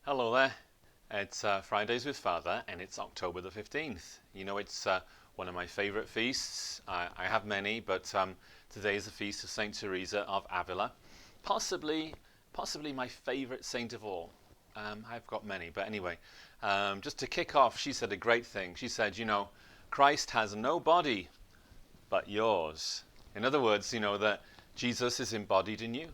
Hello there. It's Fridays with Father, and it's October the 15th. You know, it's one of my favorite feasts. I have many, but today is the feast of Saint Teresa of Avila. Possibly my favorite saint of all. I've got many, but anyway, just to kick off, she said a great thing. She said, Christ has no body but yours. In other words, that Jesus is embodied in you.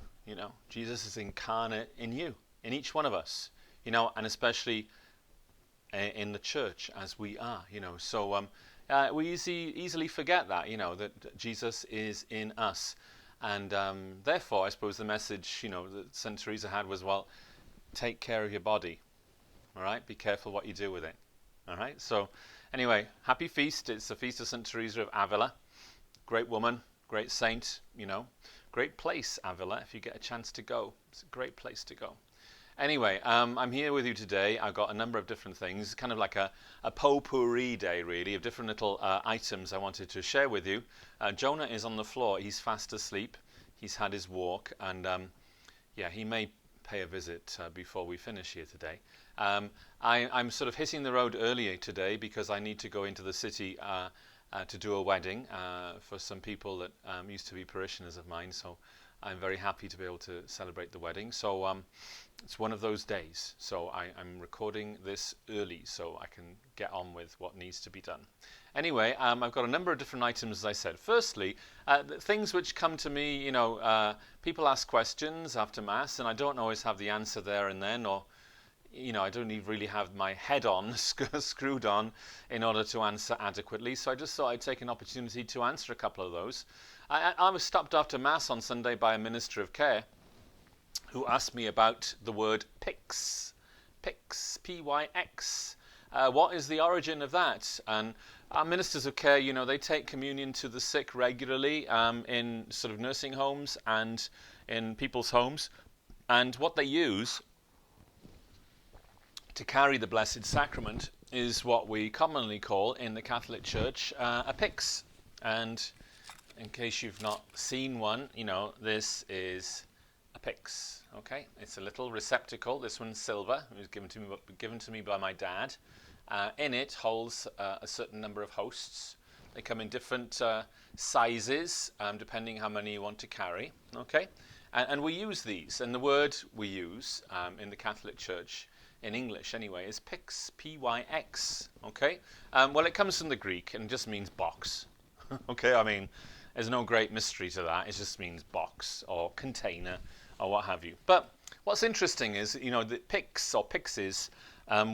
Jesus is incarnate in you, in each one of us. And especially in the church as we are, So we easily forget that, that Jesus is in us. And therefore, I suppose the message, that St. Teresa had was, well, take care of your body, all right? Be careful what you do with it, all right? So anyway, happy feast. It's the feast of St. Teresa of Avila. Great woman, great saint, Great place, Avila, if you get a chance to go. It's a great place to go. Anyway, I'm here with you today. I've got a number of different things, kind of like a potpourri day, really, of different little items I wanted to share with you. Jonah is on the floor. He's fast asleep. He's had his walk, and he may pay a visit before we finish here today. I'm sort of hitting the road earlier today because I need to go into the city to do a wedding for some people that used to be parishioners of mine, so I'm very happy to be able to celebrate the wedding. So it's one of those days. So I'm recording this early so I can get on with what needs to be done. Anyway, I've got a number of different items, as I said. Firstly, things which come to me, people ask questions after Mass, and I don't always have the answer there and then, or I don't even really have my head on, screwed on, in order to answer adequately. So I just thought I'd take an opportunity to answer a couple of those. I was stopped after Mass on Sunday by a minister of care who asked me about the word PYX. PYX, P-Y-X. What is the origin of that? And our ministers of care, they take communion to the sick regularly in sort of nursing homes and in people's homes. And what they use to carry the Blessed Sacrament is what we commonly call in the Catholic Church a PYX. And in case you've not seen one, this is a PYX. Okay, it's a little receptacle. This one's silver. It was given to me by my dad. In it holds a certain number of hosts. They come in different sizes, depending how many you want to carry. Okay, and we use these. And the word we use in the Catholic Church, in English anyway, is PYX, P-Y-X. Okay, well, it comes from the Greek and just means box. Okay, I mean, there's no great mystery to that. It just means box or container or what have you. But what's interesting is, the PYX or pyxes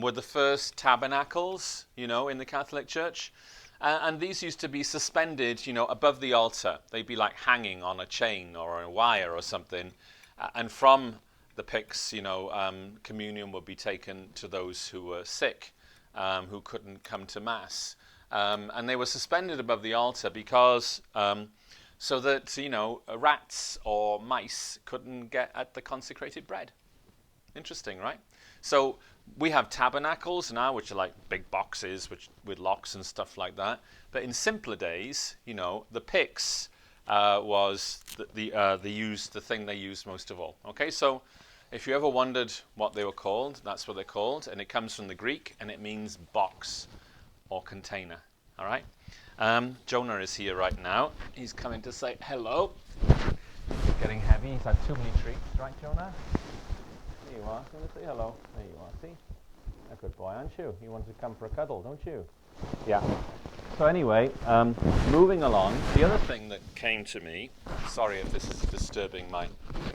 were the first tabernacles, in the Catholic Church. And these used to be suspended, above the altar. They'd be like hanging on a chain or a wire or something. And from the PYX, communion would be taken to those who were sick, who couldn't come to Mass. And they were suspended above the altar because so that, rats or mice couldn't get at the consecrated bread. Interesting, right? So we have tabernacles now, which are like big boxes with locks and stuff like that. But in simpler days, the PYX was the thing they used most of all. Okay, so if you ever wondered what they were called, that's what they're called, and it comes from the Greek, and it means box or container. All right. Jonah is here right now. He's coming to say hello. He's getting heavy. He's had too many treats, right, Jonah? There you are. You want to say hello? There you are. See? A good boy, aren't you? You want to come for a cuddle, don't you? Yeah. So anyway, moving along. The other thing that came to me. Sorry if this is disturbing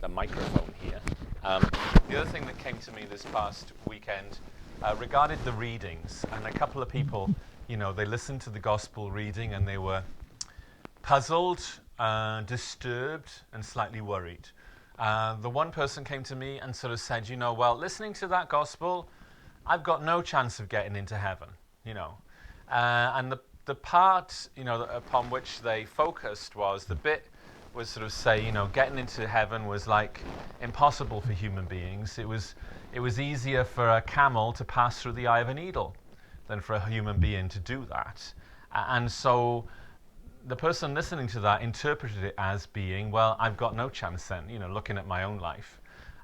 the microphone here. The other thing that came to me this past weekend regarded the readings, and a couple of people, they listened to the gospel reading and they were puzzled, disturbed, and slightly worried. The one person came to me and sort of said, well, listening to that gospel, I've got no chance of getting into heaven, and the part, upon which they focused was the bit was sort of say, getting into heaven was like impossible for human beings. It was easier for a camel to pass through the eye of a needle than for a human being to do that. And so the person listening to that interpreted it as being, well, I've got no chance then, looking at my own life.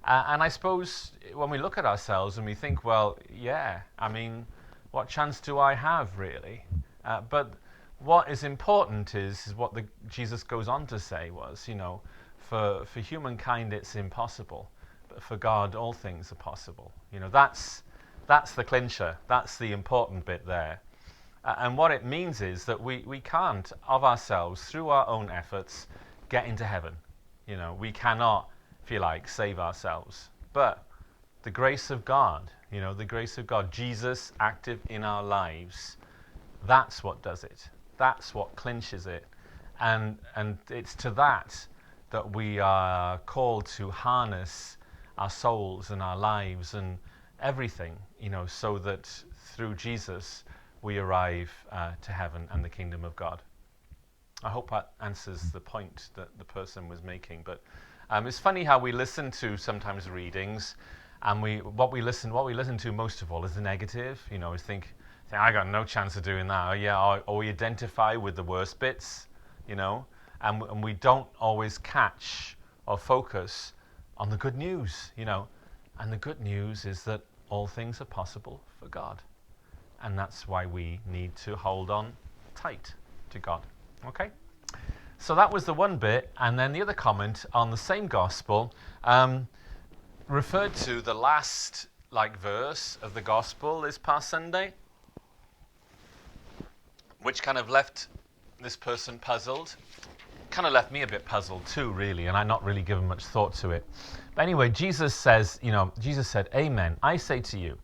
And I suppose when we look at ourselves and we think, well, yeah, I mean, what chance do I have, really? But what is important is what Jesus goes on to say was, for humankind it's impossible, but for God all things are possible. That's the clincher. That's the important bit there. And what it means is that we can't, of ourselves, through our own efforts, get into heaven. We cannot, if you like, save ourselves. But the grace of God, the grace of God, Jesus active in our lives, that's what does it. That's what clinches it. And it's to that we are called to harness our souls and our lives and everything, so that through Jesus we arrive to heaven and the kingdom of God. I hope that answers the point that the person was making. But it's funny how we listen to sometimes readings, and what we listen to most of all is the negative. Is think I got no chance of doing that. Or we identify with the worst bits, and we don't always catch or focus on the good news, And the good news is that all things are possible for God. And that's why we need to hold on tight to God. Okay? So that was the one bit. And then the other comment on the same gospel referred to the last verse of the gospel this past Sunday, which kind of left this person puzzled. Kind of left me a bit puzzled too, really, and I'm not really given much thought to it. But anyway, Jesus said, "Amen, I say to you,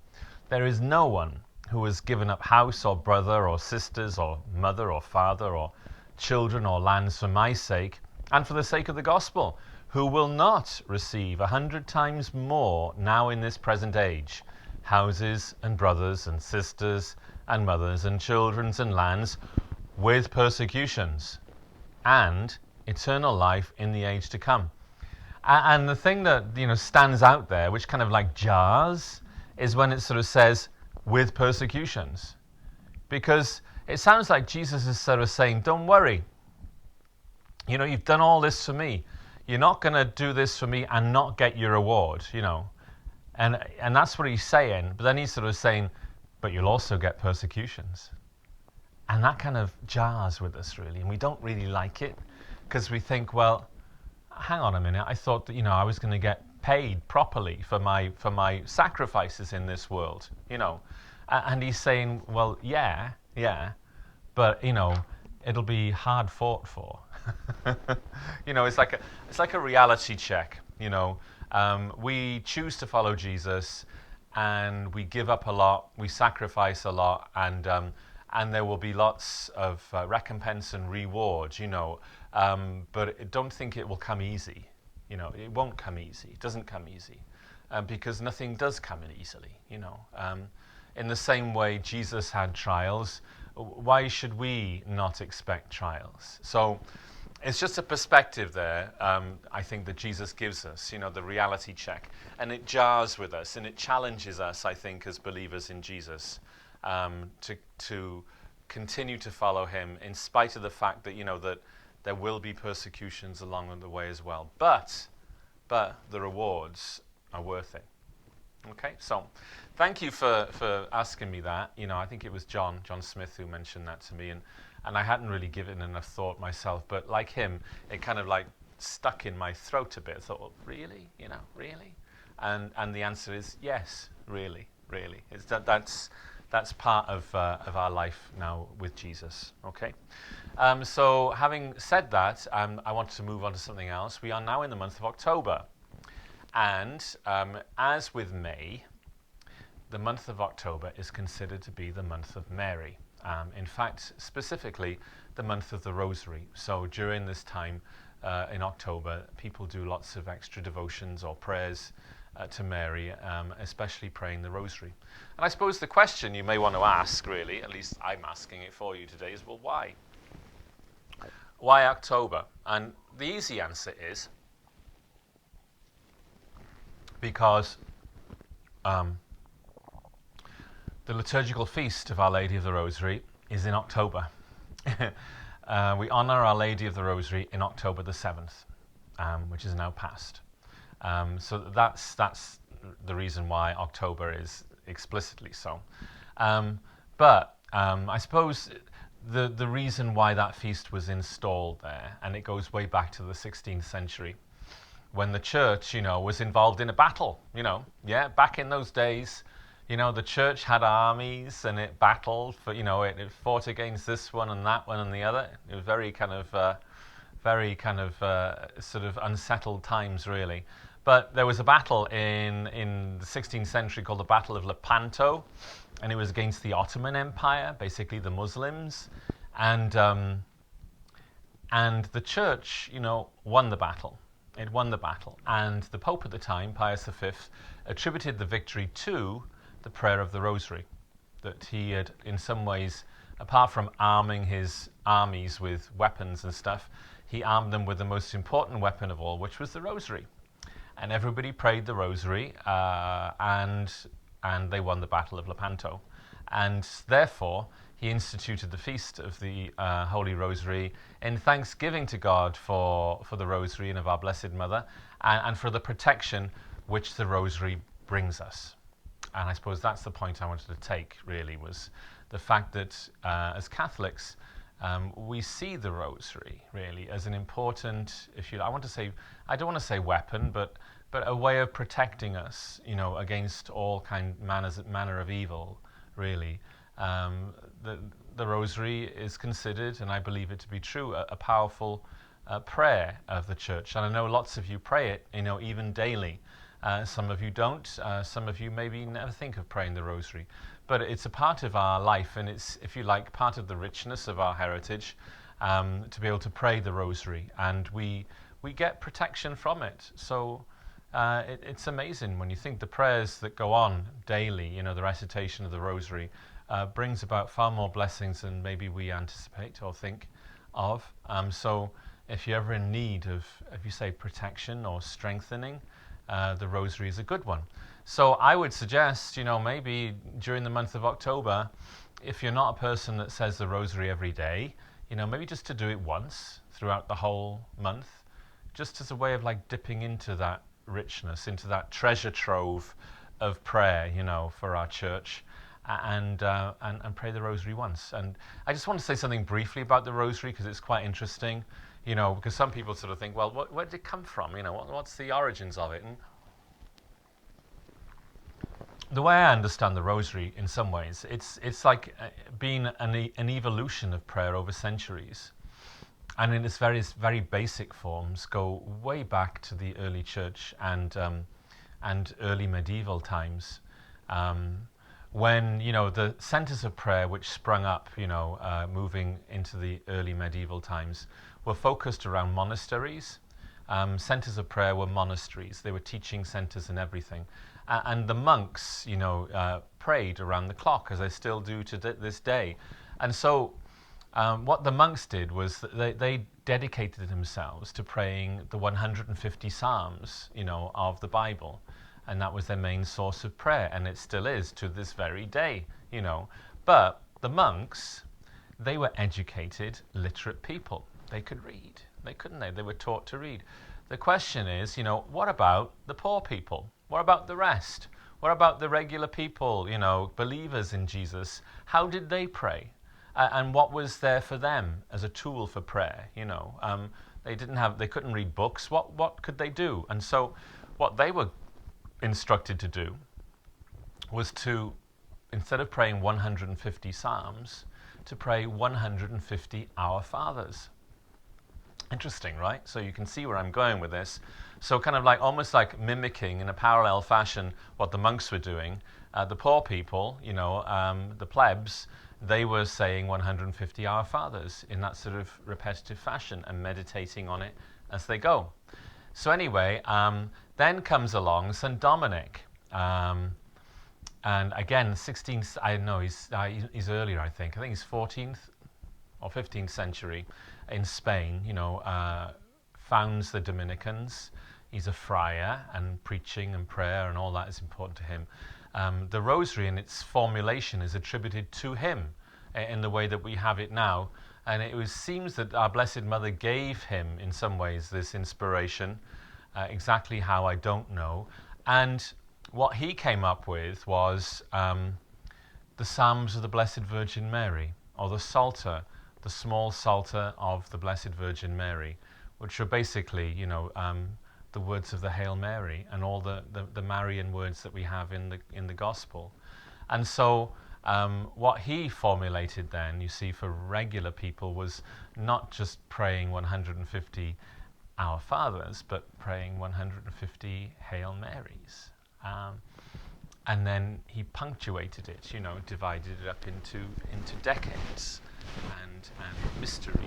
there is no one who has given up house or brother or sisters or mother or father or children or lands for my sake and for the sake of the gospel, who will not receive 100 times more now in this present age, houses and brothers and sisters and mothers and children and lands, with persecutions, and eternal life in the age to come." And the thing that stands out there, which kind of jars, is when it sort of says with persecutions, because it sounds like Jesus is sort of saying, don't worry, you've done all this for me, you're not going to do this for me and not get your reward, and that's what he's saying. But then he's sort of saying, but you'll also get persecutions. And that kind of jars with us, really, and we don't really like it, because we think, well, hang on a minute, I thought that I was going to get paid properly for my sacrifices in this world, and he's saying, well, yeah, but it'll be hard fought for. It's like a reality check. We choose to follow Jesus, and we give up a lot, we sacrifice a lot, and there will be lots of recompense and reward, but don't think it will come easy. It won't come easy. It doesn't come easy, because nothing does come in easily. In the same way Jesus had trials, why should we not expect trials? So it's just a perspective there, I think, that Jesus gives us, the reality check. And it jars with us, and it challenges us, I think, as believers in Jesus, to continue to follow him in spite of the fact that, that there will be persecutions along the way as well. But the rewards are worth it. Okay, so thank you for asking me that. I think it was John Smith who mentioned that to me, and I hadn't really given enough thought myself, but like him, it kind of stuck in my throat a bit. I thought, well, really? Really? And the answer is yes, really. It's that's part of our life now with Jesus. Okay? So having said that, I want to move on to something else. We are now in the month of October. And as with May, the month of October is considered to be the month of Mary. In fact, specifically, the month of the Rosary. So during this time in October, people do lots of extra devotions or prayers to Mary, especially praying the Rosary. And I suppose the question you may want to ask, really, at least I'm asking it for you today, is, well, why? Why October? And the easy answer is because the liturgical feast of Our Lady of the Rosary is in October. We honour Our Lady of the Rosary in October the 7th, which is now past. So that's the reason why October is explicitly so. But I suppose the reason why that feast was installed there, and it goes way back to the 16th century, when the church, was involved in a battle, back in those days, the church had armies and it battled for, it fought against this one and that one and the other. It was very kind of sort of unsettled times, really. But there was a battle in the 16th century called the Battle of Lepanto, and it was against the Ottoman Empire, basically the Muslims, and the church, won the battle. It won the battle, and the Pope at the time, Pius V, attributed the victory to the prayer of the Rosary, that he had, in some ways, apart from arming his armies with weapons and stuff, he armed them with the most important weapon of all, which was the Rosary. And everybody prayed the Rosary, and they won the Battle of Lepanto. And therefore, he instituted the Feast of the Holy Rosary in thanksgiving to God for the Rosary and of our Blessed Mother, and for the protection which the Rosary brings us. And I suppose that's the point I wanted to take, really, was the fact that as Catholics, we see the Rosary, really, as an important, I don't want to say weapon, but a way of protecting us, against all manner of evil, really. The Rosary is considered, and I believe it to be true, a powerful prayer of the Church. And I know lots of you pray it, even daily. Some of you don't. Some of you maybe never think of praying the Rosary. But it's a part of our life, and it's, if you like, part of the richness of our heritage, to be able to pray the Rosary. And we get protection from it. So it's amazing when you think the prayers that go on daily, the recitation of the Rosary, brings about far more blessings than maybe we anticipate or think of. So if you're ever in need of, if you say, protection or strengthening, the Rosary is a good one. So I would suggest, maybe during the month of October, if you're not a person that says the Rosary every day, maybe just to do it once throughout the whole month, just as a way of dipping into that richness, into that treasure trove of prayer, for our church, and pray the Rosary once. And I just want to say something briefly about the Rosary, because it's quite interesting, because some people sort of think, well, where did it come from? What's the origins of it? And the way I understand the Rosary, in some ways, it's like being an evolution of prayer over centuries. And in its various very basic forms go way back to the early church and early medieval times, when the centers of prayer which sprung up, moving into the early medieval times, were focused around monasteries. Centers of prayer were monasteries; they were teaching centers and everything. And the monks, prayed around the clock, as they still do to this day. And so what the monks did was that they dedicated themselves to praying the 150 Psalms, of the Bible. And that was their main source of prayer, and it still is to this very day, But the monks, they were educated, literate people. They could read, couldn't they? They were taught to read. The question is, what about the poor people? What about the rest? What about the regular people, believers in Jesus? How did they pray? And what was there for them as a tool for prayer? They couldn't read books. What could they do? And so what they were instructed to do was to, instead of praying 150 Psalms, to pray 150 Our Fathers. Interesting, right? So you can see where I'm going with this. So kind of almost like mimicking in a parallel fashion what the monks were doing. The poor people, the plebs, they were saying 150 Our Fathers in that sort of repetitive fashion and meditating on it as they go. So anyway, then comes along St. Dominic. And again, 16th, I know he's earlier, I think. I think he's 14th or 15th century in Spain, founds the Dominicans. He's a friar, and preaching and prayer and all that is important to him. The Rosary in its formulation is attributed to him in the way that we have it now. And it seems that our Blessed Mother gave him, in some ways, this inspiration Exactly how, I don't know. And what he came up with was the Psalms of the Blessed Virgin Mary, or the Psalter, the small Psalter of the Blessed Virgin Mary, which are basically, the words of the Hail Mary and all the Marian words that we have in the Gospel. And so what he formulated then, you see, for regular people was not just praying 150 Our Fathers, but praying 150 Hail Marys. And then he punctuated it, divided it up into decades and mysteries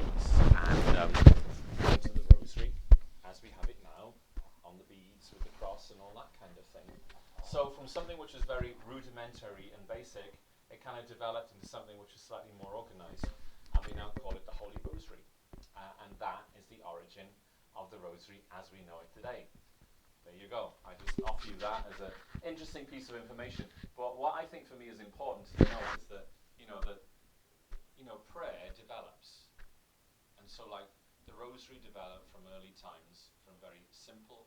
and into the rosary as we have it now on the beads with the cross and all that kind of thing. So from something which is very rudimentary and basic, it kind of developed into something which is slightly more organized, and we now call it the Holy Rosary. And that is the origin of the Rosary as we know it today. There you go. I just offer you that as an interesting piece of information. But what I think for me is important to know is that, prayer develops. And so, like, the Rosary developed from early times, from very simple,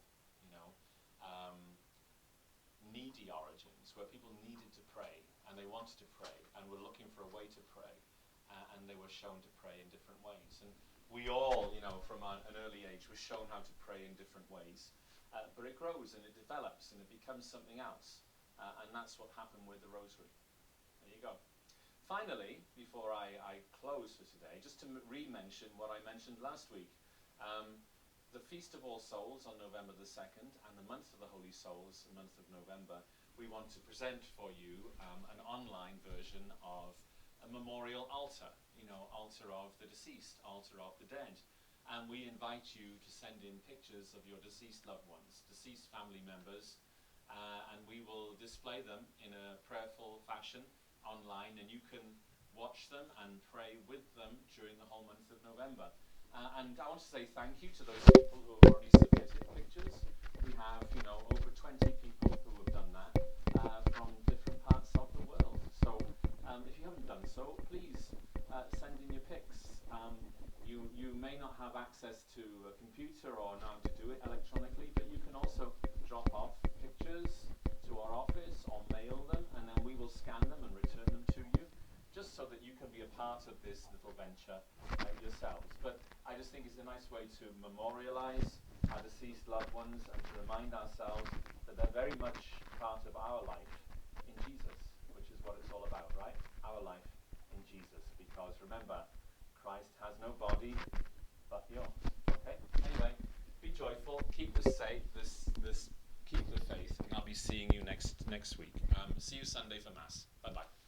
needy origins, where people needed to pray, and they wanted to pray, and were looking for a way to pray, and they were shown to pray in different ways. And we all, from an early age, were shown how to pray in different ways. But it grows and it develops and it becomes something else. And that's what happened with the Rosary. There you go. Finally, before I close for today, just to re-mention what I mentioned last week. The Feast of All Souls on November the 2nd and the month of the Holy Souls, the month of November, we want to present for you an online version of a memorial altar, altar of the deceased, altar of the dead. And we invite you to send in pictures of your deceased loved ones, deceased family members, and we will display them in a prayerful fashion online, and you can watch them and pray with them during the whole month of November. And I want to say thank you to those people who have already submitted pictures. We have, over 20 people who have done that from different parts of the world. So if you haven't done so, please send in your pics. You may not have access to a computer or know how to do it electronically, but you can also drop off pictures to our office or mail them, and then we will scan them and return them to you, just so that you can be a part of this little venture yourselves. But I just think it's a nice way to memorialize our deceased loved ones and to remind ourselves that they're very much part of our life in Jesus, which is what it's all about, right? Our life in Jesus. Because remember, Christ has no body but yours. Okay? Anyway, be joyful, keep the faith, keep the faith, and I'll be seeing you next week. See you Sunday for Mass. Bye-bye.